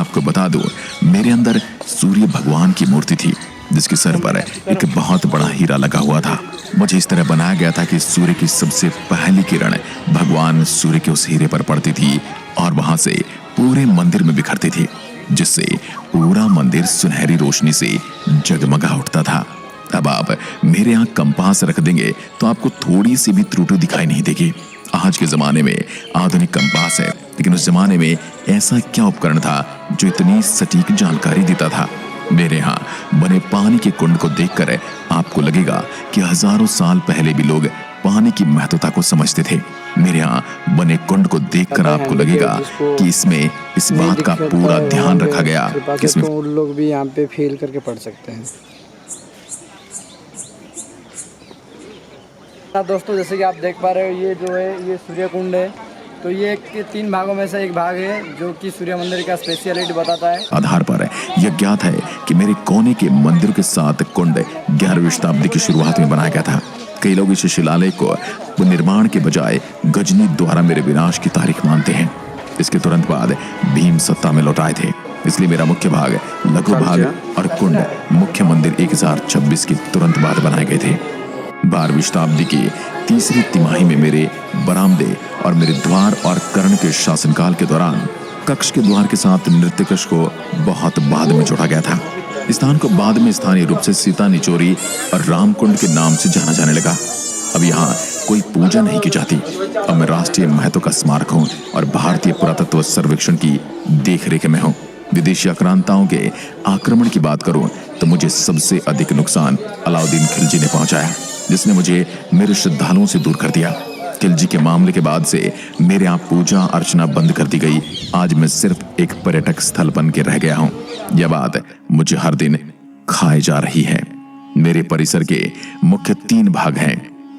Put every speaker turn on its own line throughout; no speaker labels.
आपको बता दूं, मेरे अंदर सूर्य भगवान की मूर्ति थी जिसके सर पर एक बहुत बड़ा हीरा लगा हुआ था। मुझे इस तरह बनाया गया था कि सूर्य की सबसे पहली किरण भगवान सूर्य के उस हीरे पर पड़ती थी और वहां से पूरे मंदिर में बिखरती थी, जिससे पूरा मंदिर सुनहरी रोशनी से जगमगा उठता था। अब आप मेरे यहाँ कंपास रख देंगे तो आपको थोड़ी सी भी त्रुटि दिखाई नहीं देगी। आज के जमाने में आधुनिक कंपास है, लेकिन उस जमाने में ऐसा क्या उपकरण था जो इतनी सटीक जानकारी देता था। मेरे यहाँ बने पानी के कुंड को देखकर आपको लगेगा कि हजारों साल पहले भी लोग पानी की महत्वता को समझते थे। मेरे यहाँ बने कुंड को देखकर आपको लगेगा कि इसमें इस बात का पूरा ध्यान रखा गया कि इसमें
लोग भी यहाँ पे फील करके पढ़ सकते हैं। दोस्तों, जैसे कि आप देख पा रहे हो, ये जो है ये सूर्य कुंड है। तो ये 3 भागों में से एक भाग है जो कि सूर्य मंदिर का स्पेशलिटी बताता है।
आधार पर यह ज्ञात है कि मेरे कोने के मंदिर के साथ कुंड 11वीं शताब्दी की शुरुआत में बनाया गया था। कई लोग इस शिलालेख को निर्माण के बजाय गजनी द्वारा मेरे विनाश की तारीख मानते हैं। इसके तुरंत बाद भीम सत्ता में लौटाए थे, इसलिए मेरा मुख्य भाग, लघु भाग और कुंड मुख्य मंदिर 1026 के तुरंत बाद बनाए गए थे। 12वीं शताब्दी की तीसरी तिमाही में मेरे बरामदे और मेरे द्वार और कर्ण के शासनकाल के दौरान कक्ष के द्वार के साथ नृत्य कक्ष को बहुत बाद में जोड़ा गया था। स्थान को बाद में स्थानीय रूप से सीता निचोरी और रामकुंड के नाम से जाना जाने लगा। अब यहाँ कोई पूजा नहीं की जाती। अब मैं राष्ट्रीय महत्व का स्मारक हूँ और भारतीय पुरातत्व सर्वेक्षण की देखरेख में हूँ। विदेशी आक्रांताओं के आक्रमण की बात करूं तो मुझे सबसे अधिक नुकसान अलाउद्दीन खिलजी ने पहुंचाया, जिसने मुझे मेरे श्रद्धालुओं से दूर कर दिया। खिलजी के मामले के बाद से मेरे यहाँ पूजा अर्चना बंद कर दी गई। आज मैं सिर्फ एक पर्यटक स्थल बन के रह गया हूँ। यह बात मुझे हर दिन खाए जा रही है। मेरे परिसर के मुख्य 3 भाग हैं: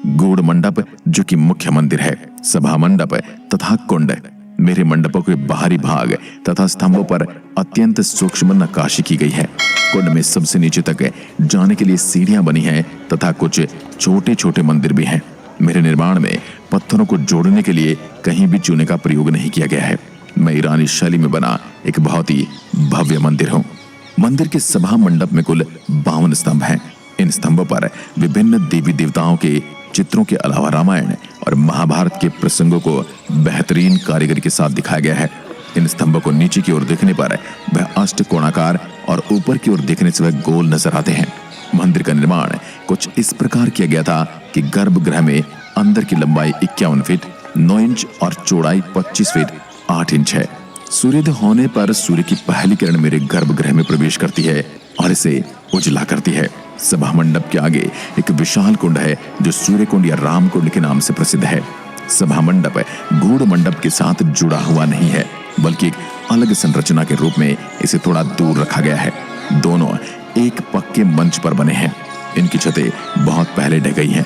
गूढ़ मंडप जो कि मुख्य मंदिर है, सभा मंडप तथा कुंड। मेरे मंडपों के बाहरी भाग तथा स्तंभों पर अत्यंत सूक्ष्म नक्काशी की गई है। कुंड में सबसे नीचे तक जाने के लिए सीढ़ियां बनी हैं तथा कुछ छोटे छोटे मंदिर भी हैं। मेरे निर्माण में पत्थरों को जोड़ने के लिए कहीं भी चूने का प्रयोग नहीं किया गया है। मैं ईरानी शैली में बना एक बहुत ही भव्य मंदिर हूँ। मंदिर के सभा मंडप में कुल 52 स्तंभ हैं। इन स्तंभों पर विभिन्न देवी देवताओं के चित्रों के अलावा रामायण और महाभारत के प्रसंगों को बेहतरीन कारीगरी के साथ दिखाया गया है। इन स्तंभों को नीचे की ओर देखने पर वह अष्टकोणाकार और ऊपर की ओर देखने से वह गोल नजर आते हैं। मंदिर का निर्माण कुछ इस प्रकार किया गया था कि गर्भगृह में अंदर की लंबाई 51 फीट 9 इंच और चौड़ाई 25 फीट 8 इंच है। सूर्योदय होने पर सूर्य की पहली किरण मेरे गर्भगृह में प्रवेश करती है और इसे उजला करती है। सभा मंडप के आगे एक विशाल कुंड है जो सूर्य कुंड या राम कुंड के नाम से प्रसिद्ध है। सभा मंडप गूढ़ मंडप के साथ जुड़ा हुआ नहीं है, बल्कि एक अलग संरचना के रूप में इसे थोड़ा दूर रखा गया है। दोनों एक पक्के मंच पर बने हैं। इनकी छतें बहुत पहले ढह गई हैं।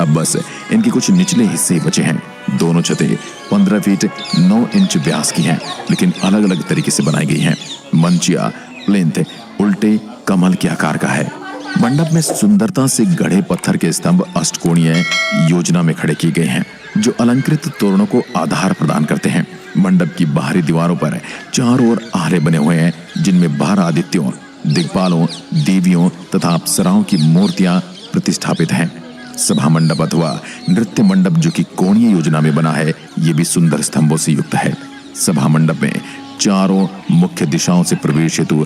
अब बस इनके कुछ निचले हिस्से बचे हैं। दोनों छतें 15 फीट 9 इंच व्यास की हैं, लेकिन अलग अलग तरीके से बनाई गई हैं। मंच या प्लिंथ उल्टे कमल के आकार का है। मंडप में सुंदरता से गढ़े पत्थर के स्तंभ अष्टकोणीय योजना में खड़े किए गए हैं, जो अलंकृत तोरणों को आधार प्रदान करते हैं। मंडप की बाहरी दीवारों पर चारों ओर आरे बने हुए हैं, जिनमें 12 आदित्यों, दिक्पालों, देवियों तथा अप्सराओं की मूर्तियां प्रतिष्ठापित हैं। सभा मंडप अथवा नृत्य मंडप जो कि कोणीय योजना में बना है, ये भी सुंदर स्तंभों से युक्त है। सभा मंडप में चारों मुख्य दिशाओं से प्रवेश हेतु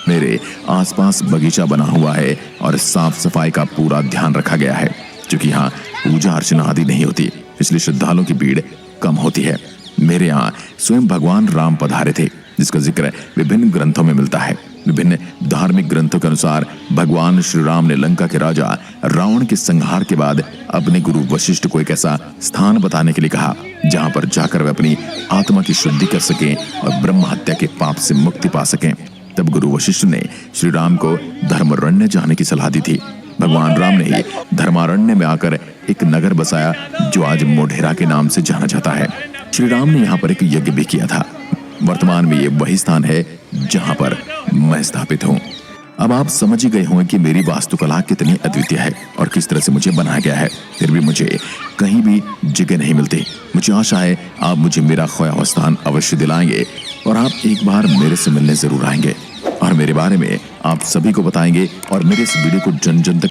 मेरे आसपास बगीचा बना हुआ है और साफ सफाई का पूरा ध्यान रखा गया है। क्योंकि यहाँ पूजा अर्चना आदि नहीं होती, इसलिए श्रद्धालुओं की भीड़ कम होती है। मेरे यहाँ स्वयं भगवान राम पधारे थे, जिसका जिक्र विभिन्न ग्रंथों में मिलता है। विभिन्न धार्मिक ग्रंथों के अनुसार भगवान श्री राम ने लंका के राजा रावण के संहार के बाद अपने गुरु वशिष्ठ को एक ऐसा स्थान बताने के लिए कहा जहाँ पर जाकर वे अपनी आत्मा की शुद्धि कर सकें और ब्रह्म हत्या के पाप से मुक्ति पा सकें। तब गुरु वशिष्ठ ने श्री राम को धर्मारण्य जाने की सलाह दी थी। भगवान राम ने ही धर्मारण्य में आकर एक नगर बसाया जो आज मोढेरा के नाम से जाना जाता है। श्री राम ने यहाँ पर एक यज्ञ भी किया था। वर्तमान में ये वही स्थान है जहाँ पर मैं स्थापित हूँ। अब आप समझ ही गए होंगे कि मेरी वास्तुकला कितनी अद्वितीय है और किस तरह से मुझे बनाया गया है। फिर भी मुझे कहीं भी जगह नहीं मिलती। मुझे आशा है आप मुझे मेरा खोया हुआ स्थान अवश्य दिलाएंगे और आप एक बार मेरे से मिलने जरूर आएंगे और मेरे बारे में आप सभी को बताएंगे और मेरे इस वीडियो को जन जन तक